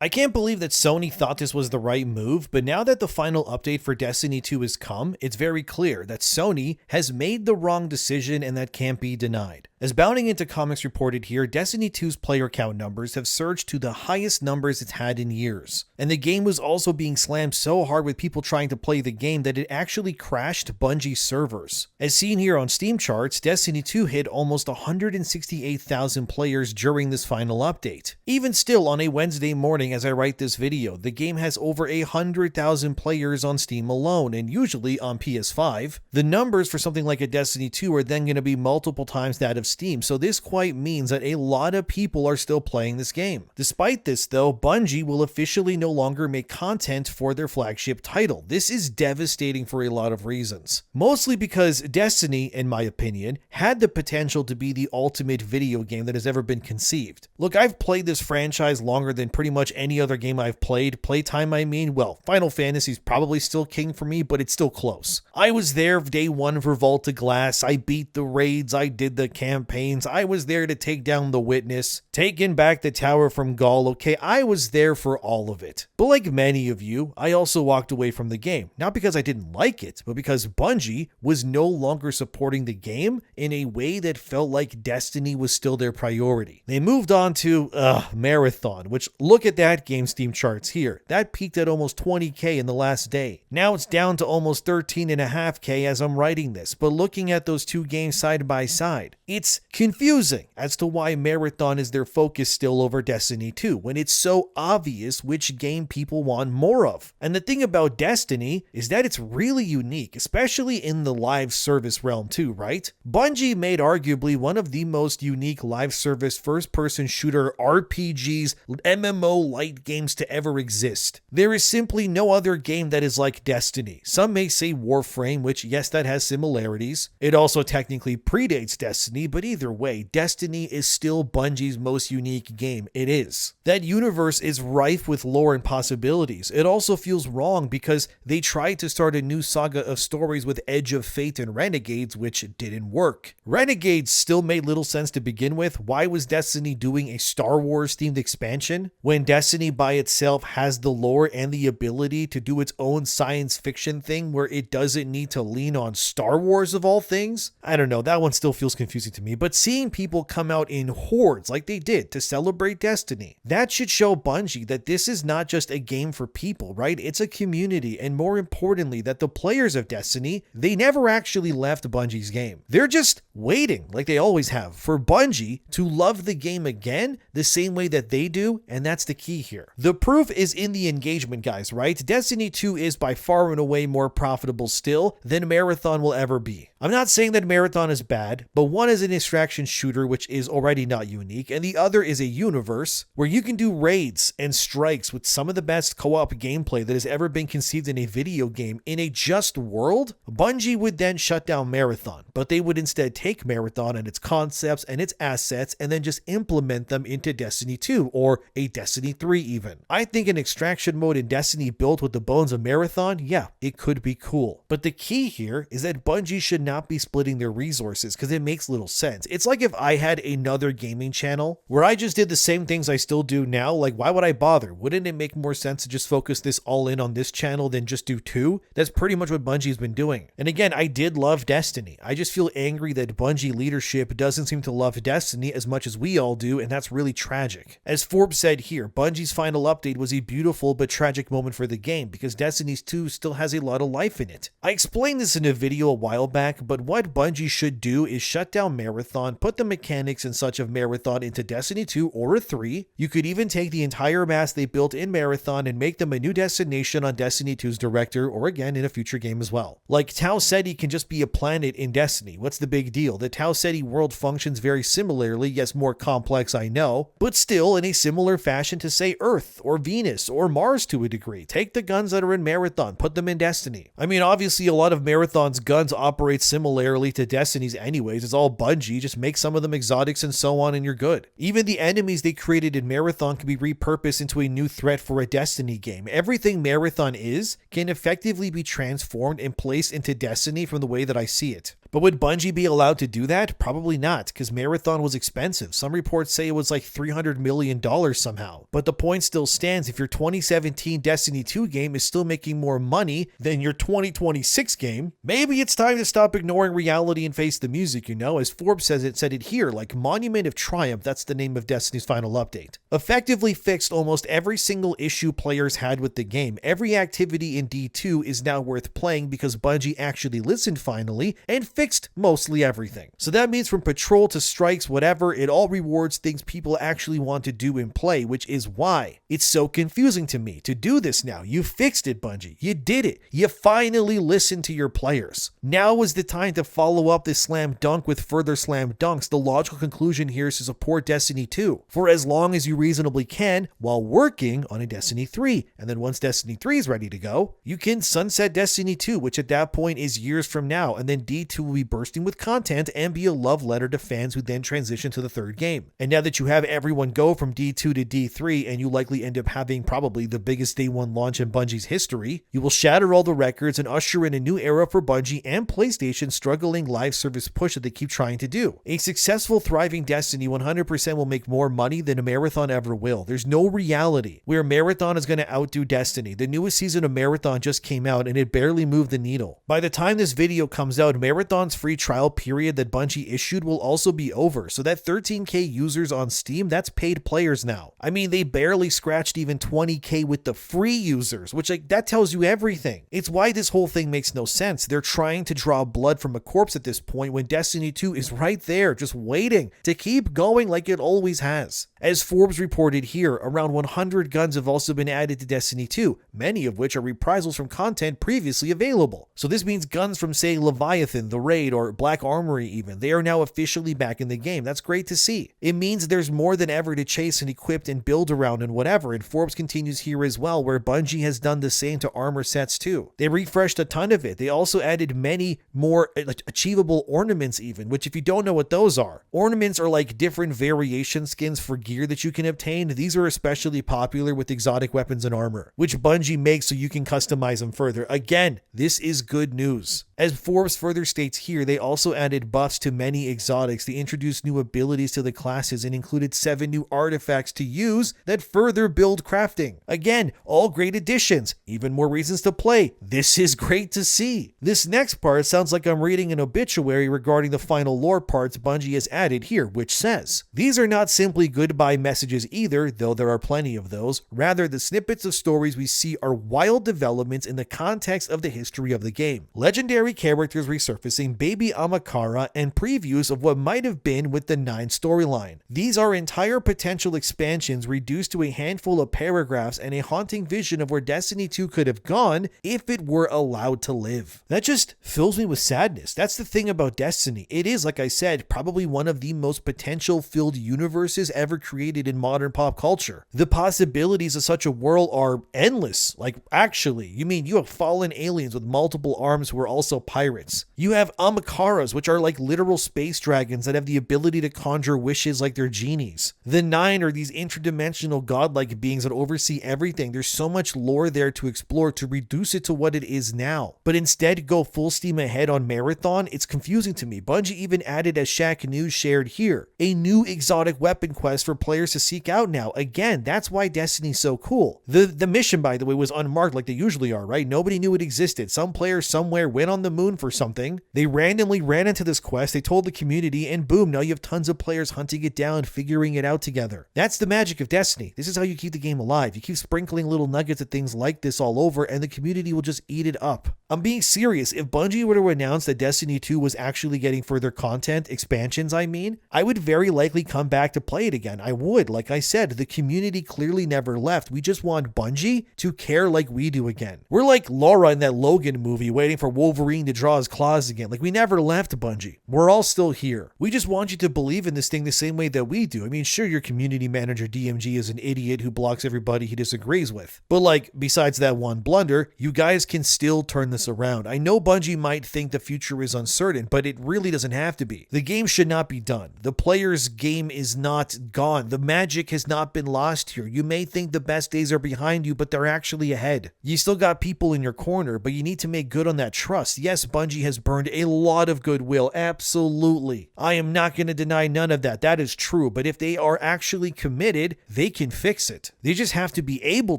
I can't believe that Sony thought this was the right move, but now that the final update for Destiny 2 has come, it's very clear that Sony has made the wrong decision and that can't be denied. As Bounding Into Comics reported here, Destiny 2's player count numbers have surged to the highest numbers it's had in years. And the game was also being slammed so hard with people trying to play the game that it actually crashed Bungie's servers. As seen here on Steam charts, Destiny 2 hit almost 168,000 players during this final update. Even still, on a Wednesday morning as I write this video, the game has over 100,000 players on Steam alone, and usually on PS5. The numbers for something like a Destiny 2 are then going to be multiple times that of Steam, so this quite means that a lot of people are still playing this game. Despite this though, Bungie will officially no longer make content for their flagship title. This is devastating for a lot of reasons. Mostly because Destiny, in my opinion, had the potential to be the ultimate video game that has ever been conceived. Look, I've played this franchise longer than pretty much any other game I've played. Playtime, I mean, well, Final Fantasy's probably still king for me, but it's still close. I was there day one for Vault of Glass, I beat the raids, I did the campaigns, I was there to take down the Witness, taking back the tower from Gaul, okay, I was there for all of it. But like many of you, I also walked away from the game, not because I didn't like it, but because Bungie was no longer supporting the game in a way that felt like Destiny was still their priority. They moved on to, Marathon, which look at that game Steam charts here. That peaked at almost 20k in the last day. Now it's down to almost 13.5k as I'm writing this, but looking at those two games side by side, it's confusing as to why Marathon is their focus still over Destiny 2 when it's so obvious which game people want more of. And the thing about Destiny is that it's really unique, especially in the live service realm too, right? Bungie made arguably one of the most unique live service first-person shooter RPGs, MMO light games to ever exist. There is simply no other game that is like Destiny. Some may say Warframe, which yes, that has similarities. It also technically predates Destiny, but either way, Destiny is still Bungie's most unique game. It is. That universe is rife with lore and possibilities. It also feels wrong because they tried to start a new saga of stories with Edge of Fate and Renegades, which didn't work. Renegades still made little sense to begin with. Why was Destiny doing a Star Wars themed expansion when Destiny by itself has the lore and the ability to do its own science fiction thing where it doesn't need to lean on Star Wars of all things? I don't know, that one still feels confusing to me, but seeing people come out in hordes like they did to celebrate Destiny, that should show Bungie that this is not just a game for people, right? It's a community, and more importantly, that the players of Destiny, they never actually left Bungie's game. They're just waiting, like they always have, for Bungie to love the game again the same way that they do, and that's the key here. The proof is in the engagement, guys, right? Destiny 2 is by far and away more profitable still than Marathon will ever be. I'm not saying that Marathon is bad, but one is an extraction shooter which is already not unique, and the other is a universe where you can do raids and strikes with some of the best co-op gameplay that has ever been conceived in a video game in a just world. Bungie would then shut down Marathon, but they would instead take Marathon and its concepts and its assets and then just implement them into Destiny 2 or a Destiny 3 even. I think an extraction mode in Destiny built with the bones of Marathon, yeah, it could be cool. But the key here is that Bungie should not be splitting their resources because it makes little sense. It's like if I had another gaming channel where I just did the same things I still do now, like why would I bother? Wouldn't it make more sense to just focus this all in on this channel than just do two? That's pretty much what Bungie's been doing. And again, I did love Destiny. I just feel angry that Bungie leadership doesn't seem to love Destiny as much as we all do, and that's really tragic. As Forbes said here, Bungie's final update was a beautiful but tragic moment for the game because Destiny 2 still has a lot of life in it. I explained this in a video a while back, but what Bungie should do is shut down Marathon, put the mechanics and such of Marathon into Destiny 2 or a 3. You could even take the entire mass they built in Marathon and make them a new destination on Destiny 2's director, or again in a future game as well. Like Tau Ceti can just be a planet in Destiny. What's the big deal? The Tau Ceti world functions very similarly, yes, more complex I know, but still in a similar fashion to say Earth or Venus or Mars to a degree. Take the guns that are in Marathon, put them in Destiny. I mean, obviously a lot of Marathon's guns operate similarly to Destiny's anyways. It's all Bungie Bungie, just make some of them exotics and so on and you're good. Even the enemies they created in Marathon can be repurposed into a new threat for a Destiny game. Everything Marathon is can effectively be transformed and placed into Destiny from the way that I see it. But would Bungie be allowed to do that? Probably not, because Marathon was expensive. Some reports say it was like $300 million somehow. But the point still stands. If your 2017 Destiny 2 game is still making more money than your 2026 game, maybe it's time to stop ignoring reality and face the music, you know? As Forbes said it here, like Monument of Triumph, that's the name of Destiny's final update, effectively fixed almost every single issue players had with the game. Every activity in D2 is now worth playing because Bungie actually listened finally and fixed mostly everything. So that means from patrol to strikes, whatever, it all rewards things people actually want to do and play, which is why it's so confusing to me to do this now. You fixed it, Bungie. You did it. You finally listened to your players. Now is the time to follow up this slam dunk with further slam dunks. The logical conclusion here is to support Destiny 2 for as long as you reasonably can while working on a Destiny 3. And then once Destiny 3 is ready to go, you can sunset Destiny 2, which at that point is years from now, and then D2 will be bursting with content and be a love letter to fans who then transition to the third game. And now that you have everyone go from D2 to D3, and you likely end up having probably the biggest day one launch in Bungie's history, you will shatter all the records and usher in a new era for Bungie and PlayStation's struggling live service push that they keep trying to do. A successful, thriving Destiny 100% will make more money than a Marathon ever will. There's no reality where Marathon is going to outdo Destiny. The newest season of Marathon just came out and it barely moved the needle. By the time this video comes out, Marathon's free trial period that Bungie issued will also be over. So that 13k users on Steam, that's paid players now. I mean, they barely scratched even 20k with the free users, which that tells you everything. It's why this whole thing makes no sense. They're trying to draw blood from a corpse at this point when Destiny 2 is right there, just waiting to keep going like it always has. As Forbes reported here, around 100 guns have also been added to Destiny 2, many of which are reprisals from content previously available. So this means guns from, say, Leviathan, The Raid, or Black Armory even, they are now officially back in the game. That's great to see. It means there's more than ever to chase and equip and build around and whatever, and Forbes continues here as well, where Bungie has done the same to armor sets too. They refreshed a ton of it. They also added many more achievable ornaments even, which if you don't know what those are, ornaments are like different variation skins for gear that you can obtain. These are especially popular with exotic weapons and armor, which Bungie makes so you can customize them further. Again, this is good news. As Forbes further states here, they also added buffs to many exotics. They introduced new abilities to the classes and included 7 new artifacts to use that further build crafting. Again, all great additions, even more reasons to play. This is great to see. This next part sounds like I'm reading an obituary regarding the final lore parts Bungie has added here, which says, "These are not simply goodbye messages either, though there are plenty of those. Rather, the snippets of stories we see are wild developments in the context of the history of the game. Legendary characters resurfacing, baby Amakara, and previews of what might have been with the 9 storyline. These are entire potential expansions reduced to a handful of paragraphs and a haunting vision of where Destiny 2 could have gone if it were allowed to live." That just fills me with sadness. That's the thing about Destiny. It is, like I said, probably one of the most potential-filled universes ever created in modern pop culture. The possibilities of such a world are endless. Like, actually, you have fallen aliens with multiple arms who are also pirates. You have Amakaras, which are like literal space dragons that have the ability to conjure wishes like they're genies. The 9 are these interdimensional godlike beings that oversee everything. There's so much lore there to explore to reduce it to what it is now. But instead, go full steam ahead on Marathon. It's confusing to me. Bungie even added, as Shaq News shared here, a new exotic weapon quest for players to seek out now. Again, that's why Destiny's so cool. The mission, by the way, was unmarked like they usually are, right? Nobody knew it existed. Some player somewhere went on the moon for something. They randomly ran into this quest. They told the community, and boom, now you have tons of players hunting it down, figuring it out together. That's the magic of Destiny. This is how you keep the game alive. You keep sprinkling little nuggets of things like this all over, and the community will just eat it up. I'm being serious. If Bungie were to announce that Destiny 2 was actually getting further content, expansions I would very likely come back to play it again. I would. Like I said, the community clearly never left. We just want Bungie to care like we do again. We're like Laura in that Logan movie waiting for Wolverine to draw his claws again. Like, we never left Bungie. We're all still here. We just want you to believe in this thing the same way that we do. I mean, sure, your community manager DMG is an idiot who blocks everybody he disagrees with. But like, besides that one blunder, you guys can still turn this around. I know Bungie might think the future is uncertain, but it really doesn't have to be. be. The game should not be done. The player's game is not gone. The magic has not been lost here. You may think the best days are behind you, but they're actually ahead. You still got people in your corner, but you need to make good on that trust. Yes, Bungie has burned a lot of goodwill. Absolutely. I am not going to deny none of that. That is true. But if they are actually committed, they can fix it. They just have to be able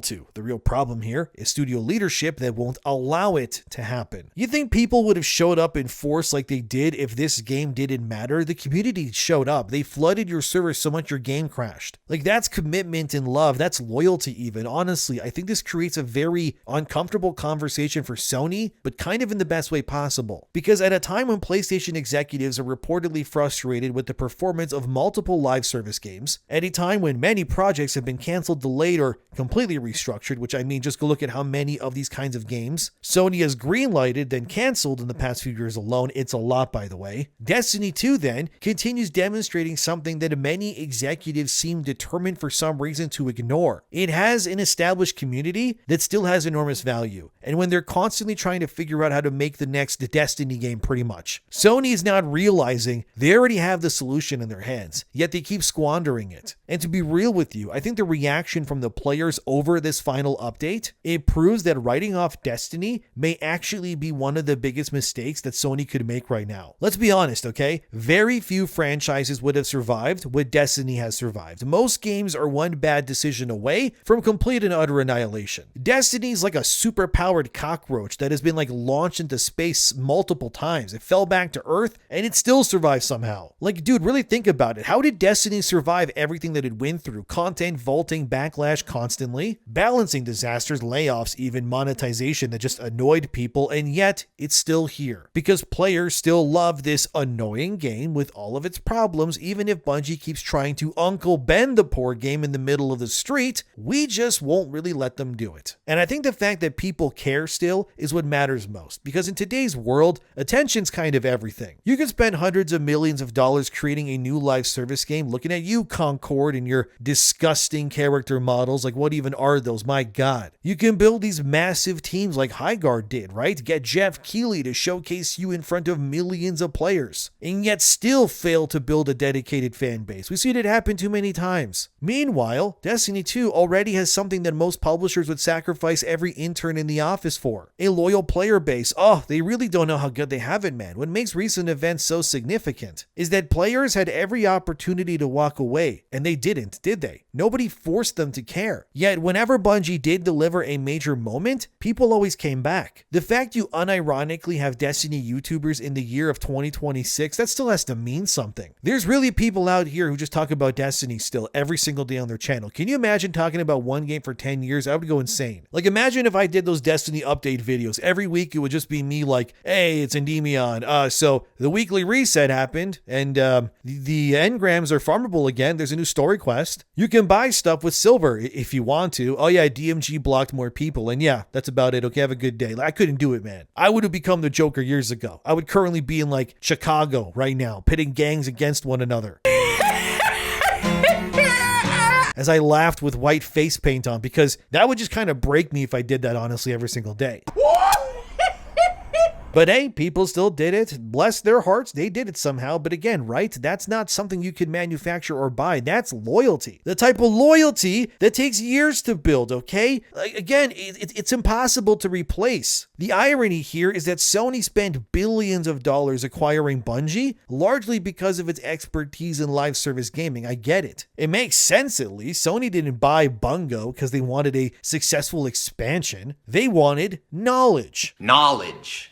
to. The real problem here is studio leadership that won't allow it to happen. You think people would have showed up in force like they did if this game didn't matter? The community showed up. They flooded your server so much your game crashed. Like, that's commitment and love. That's loyalty even. Honestly, I think this creates a very uncomfortable conversation for Sony, but kind of in the best way possible. Because at a time when PlayStation executives are reportedly frustrated with the performance of multiple live service games, at a time when many projects have been canceled, delayed, or completely restructured, which I mean, just go look at how many of these kinds of games Sony has greenlighted then canceled in the past few years alone. It's a lot, by the way. Destiny 2 then continues demonstrating something that many executives seem determined for some reason to ignore. It has an established community that still has enormous value. And when they're constantly trying to figure out how to make the next Destiny game, pretty much, Sony is not realizing they already have the solution in their hands, yet they keep squandering it. And to be real with you, I think the reaction from the players over this final update, it proves that writing off Destiny may actually be one of the biggest mistakes that Sony could make right now. Let's be honest, okay? Very few franchises would have survived what Destiny has survived. Most games are one bad decision away from complete and utter annihilation. Destiny's like a super-powered cockroach that has been like launched into space multiple times. It fell back to Earth and it still survived somehow. Like, dude, really think about it. How did Destiny survive everything that it went through? Content vaulting, backlash constantly, balancing disasters, layoffs, even monetization that just annoyed people, and yet it's still here. Because players still love this annoying game with all of its problems, even if Bungie keeps trying to Uncle Ben the poor game in the middle of the street, we just won't really let them do it. And I think the fact that people care still is what matters most, because in today's world, attention's kind of everything. You can spend hundreds of millions of dollars creating a new live service game. Looking at you, Concord, and your disgusting character models. Like, what even are those? My God. You can build these massive teams like Highguard did, right? Get Jeff Keighley to showcase you in front of millions of players, and yet still fail to build a dedicated fan base. We've seen it happen too many times. Meanwhile, Destiny 2 already has something that most publishers would sacrifice every intern in the office for: a loyal player base. Oh, they really don't know how good they have it, man. What makes recent events so significant is that players had every opportunity to walk away, and they didn't, did they? Nobody forced them to care. Yet whenever Bungie did deliver a major moment, people always came back. The fact you unironically have Destiny YouTubers in the year of 2026, that still has to mean something. There's really people out here who just talk about Destiny still every single day on their channel. Can you imagine talking about one game for 10 years? I would go insane. Like, imagine if I did those Destiny update videos. Every week it would just be me like, hey, it's Endymion. So the weekly reset happened, and the engrams are farmable again. There's a new story quest. You can buy stuff with silver if you want to. Oh yeah, DMG blocked more people, and yeah, that's about it. Okay, have a good day. I couldn't do it, man. I would have become the Joker years ago. I would currently be in like Chicago right now, pitting gangs against one another. As I laughed with white face paint on, because that would just kind of break me if I did that, honestly, every single day. But hey, people still did it. Bless their hearts, they did it somehow. But again, right, that's not something you can manufacture or buy. That's loyalty. The type of loyalty that takes years to build, okay? Again, it's impossible to replace. The irony here is that Sony spent billions of dollars acquiring Bungie, largely because of its expertise in live service gaming. I get it. It makes sense, at least. Sony didn't buy Bungo because they wanted a successful expansion. They wanted knowledge.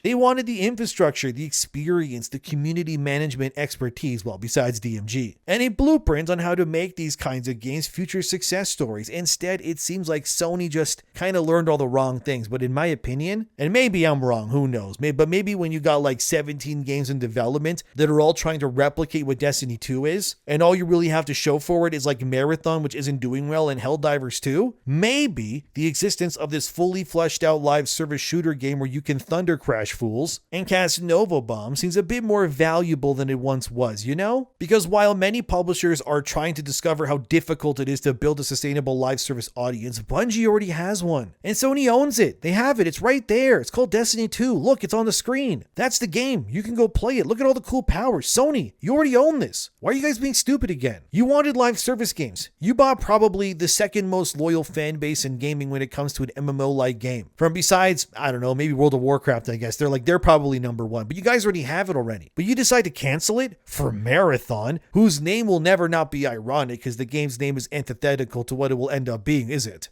They wanted the infrastructure, the experience, the community management expertise, well, besides DMG, and a blueprint on how to make these kinds of games future success stories. Instead, it seems like Sony just kind of learned all the wrong things. But in my opinion, and maybe I'm wrong, who knows, but maybe when you got like 17 games in development that are all trying to replicate what Destiny 2 is, and all you really have to show for it is like Marathon, which isn't doing well, and Helldivers 2, maybe the existence of this fully fleshed out live service shooter game where you can thunder crash fools tools, and cast Nova Bomb seems a bit more valuable than it once was, you know? Because while many publishers are trying to discover how difficult it is to build a sustainable live service audience, Bungie already has one. And Sony owns it. They have it. It's right there. It's called Destiny 2. Look, it's on the screen. That's the game. You can go play it. Look at all the cool powers. Sony, you already own this. Why are you guys being stupid again? You wanted live service games. You bought probably the second most loyal fan base in gaming when it comes to an MMO-like game. From besides, I don't know, maybe World of Warcraft, I guess. They're probably number one. But you guys already have it already. But you decide to cancel it for Marathon, whose name will never not be ironic because the game's name is antithetical to what it will end up being, is it?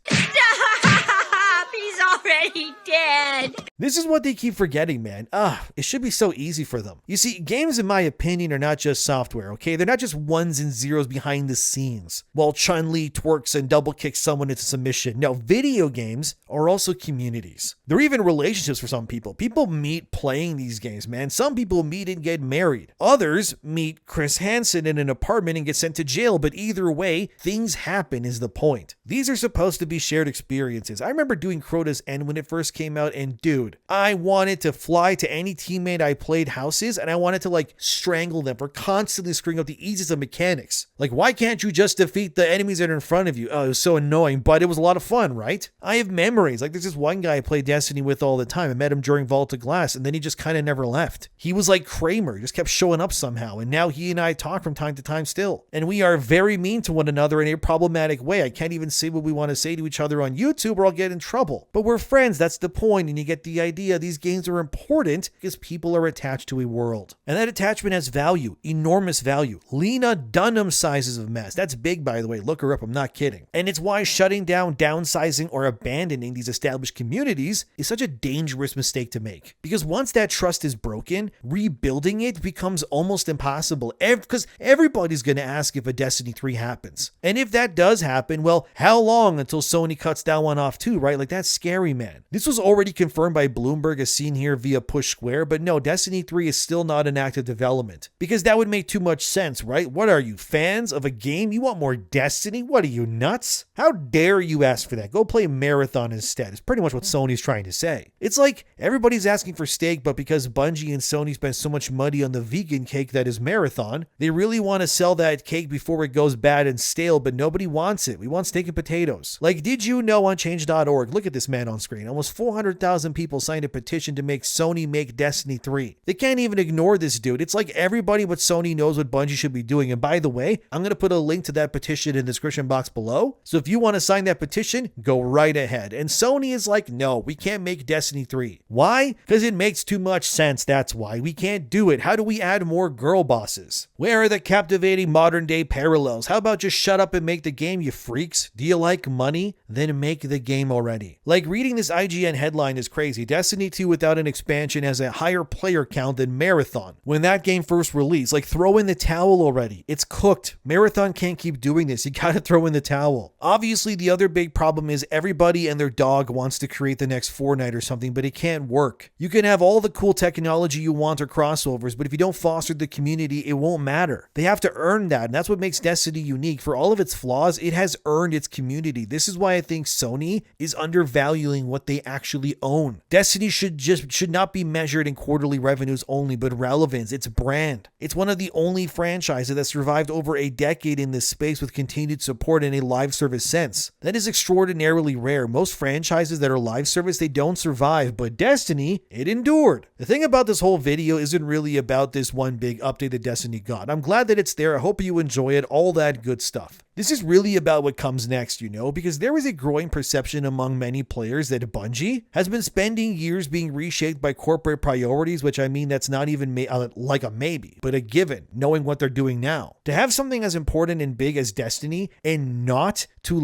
Already dead. This is what they keep forgetting, man. It should be so easy for them. You see, games, in my opinion, are not just software, okay? They're not just ones and zeros behind the scenes while Chun-Li twerks and double kicks someone into submission. No, video games are also communities. They're even relationships for some people. People meet playing these games, man. Some people meet and get married. Others meet Chris Hansen in an apartment and get sent to jail, but either way, things happen is the point. These are supposed to be shared experiences. I remember doing Crota's End when it first came out, and dude, I wanted to fly to any teammate I played houses, and I wanted to strangle them for constantly screwing up the easiest of mechanics. Like, why can't you just defeat the enemies that are in front of you? Oh, it was so annoying, but it was a lot of fun, right? I have memories. Like, there's this one guy I play Destiny with all the time. I met him during Vault of Glass, and then he just kind of never left. He was like Kramer, he just kept showing up somehow, and now he and I talk from time to time still. And we are very mean to one another in a problematic way. I can't even say what we want to say to each other on YouTube or I'll get in trouble. But we're friends, that's the point, and you get the idea. These games are important because people are attached to a world. And that attachment has value, enormous value. Lena Dunham sizes of mess. That's big, by the way. Look her up, I'm not kidding. And it's why shutting down, downsizing, or abandoning these established communities is such a dangerous mistake to make. Because once that trust is broken, rebuilding it becomes almost impossible. Because everybody's going to ask if a Destiny 3 happens. And if that does happen, well, how long until Sony cuts that one off too, right? Like, that's scary, man. This was already confirmed by Bloomberg as seen here via Push Square, but no, Destiny 3 is still not in active development. Because that would make too much sense, right? What are you, fans of a game? You want more Destiny? What are you, nuts? How dare you ask for that? Go play Marathon instead. It's pretty much what Sony's trying to say. It's like everybody's asking for steak, but because Bungie and Sony spent so much money on the vegan cake that is Marathon, they really want to sell that cake before it goes bad and stale, but nobody wants it. We want steak and potatoes. Like, did you know on change.org, look at this man on screen, almost 400,000 people signed a petition to make Sony make Destiny 3. They can't even ignore this dude. It's like everybody but Sony knows what Bungie should be doing. And by the way, I'm going to put a link to that petition in the description box below. So if you want to sign that petition, go right ahead. And Sony is like, no, we can't make Destiny 3. Why? Because it makes too much sense. That's why. We can't do it. How do we add more girl bosses? Where are the captivating modern day parallels? How about just shut up and make the game, you freaks? Do you like money? Then make the game already. Like, reading this IGN headline is crazy. Destiny 2 without an expansion has a higher player count than Marathon. When that game first released, like, throw in the towel already. It's cooked. Marathon can't keep doing this. You gotta throw in the towel. Obviously, the other big problem is everybody and their dog wants to create the next Fortnite or something, but it can't work. You can have all the cool technology you want or crossovers, but if you don't foster the community, it won't matter. They have to earn that, and that's what makes Destiny unique. For all of its flaws, it has earned its community. This is why I think Sony is undervaluing what they actually own. Destiny should not be measured in quarterly revenues only, but relevance, its brand. It's one of the only franchises that survived over a decade in this space with continued support in a live service sense. That is extraordinarily rare. Most franchises that are live service, they don't survive, but Destiny, it endured. The thing about this whole video isn't really about this one big update that Destiny got. I'm glad that it's there. I hope you enjoy it, all that good stuff. This is really about what comes next, you know, because there is a growing perception among many players that Bungie has been spending years being reshaped by corporate priorities, which I mean, that's not even like a maybe, but a given, knowing what they're doing now. To have something as important and big as Destiny and not to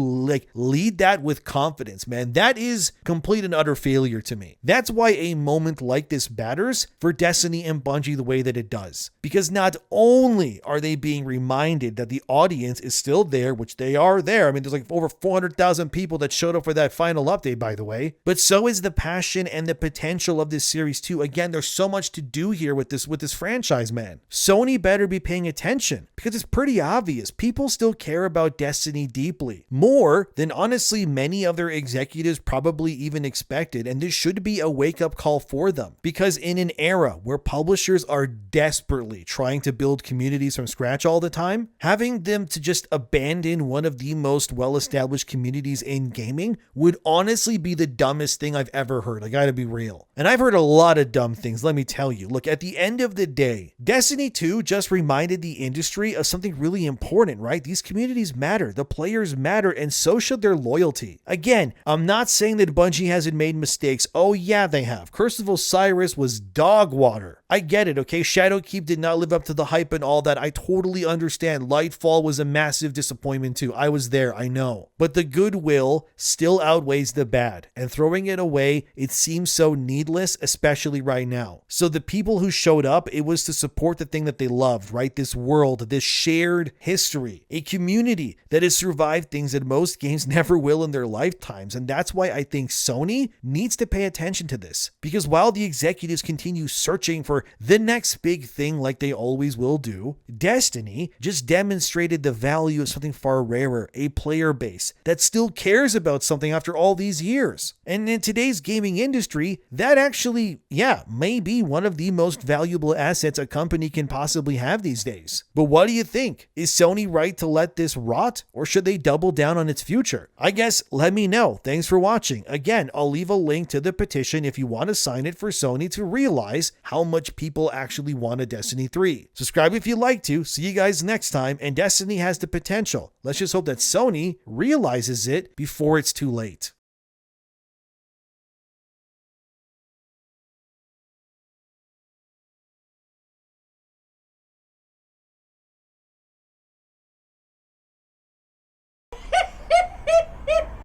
lead that with confidence, man, that is complete and utter failure to me. That's why a moment like this matters for Destiny and Bungie the way that it does. Because not only are they being reminded that the audience is still there, which they are there. I mean, there's like over 400,000 people that showed up for that final update, by the way. But so is the passion and the potential of this series too. Again, there's so much to do here with this franchise, man. Sony better be paying attention because it's pretty obvious. People still care about Destiny deeply. more than honestly many of their executives probably even expected, and this should be a wake-up call for them, because in an era where publishers are desperately trying to build communities from scratch all the time, having them to just abandon one of the most well-established communities in gaming would honestly be the dumbest thing I've ever heard. I gotta be real. And I've heard a lot of dumb things, let me tell you. Look, at the end of the day, Destiny 2 just reminded the industry of something really important, right? These communities matter, the players matter, and so should their loyalty. Again, I'm not saying that Bungie hasn't made mistakes. Oh yeah, they have. Curse of Osiris was dog water. I get it, okay? Shadowkeep did not live up to the hype and all that. I totally understand. Lightfall was a massive disappointment too. I was there, I know. But the goodwill still outweighs the bad, and throwing it away, it seems so needless, especially right now. So the people who showed up, it was to support the thing that they loved, right? This world, this shared history, a community that has survived things that most games never will in their lifetimes. And that's why I think Sony needs to pay attention to this, because while the executives continue searching for the next big thing like they always will do, Destiny just demonstrated the value of something far rarer, a player base that still cares about something after all these years. And in today's gaming industry, that actually, may be one of the most valuable assets a company can possibly have these days. But what do you think? Is Sony right to let this rot, or should they double down on its future? I guess let me know. Thanks for watching. Again, I'll leave a link to the petition if you want to sign it for Sony to realize how much people actually want a Destiny 3. Subscribe if you'd like to. See you guys next time. And Destiny has the potential. Let's just hope that Sony realizes it before it's too late.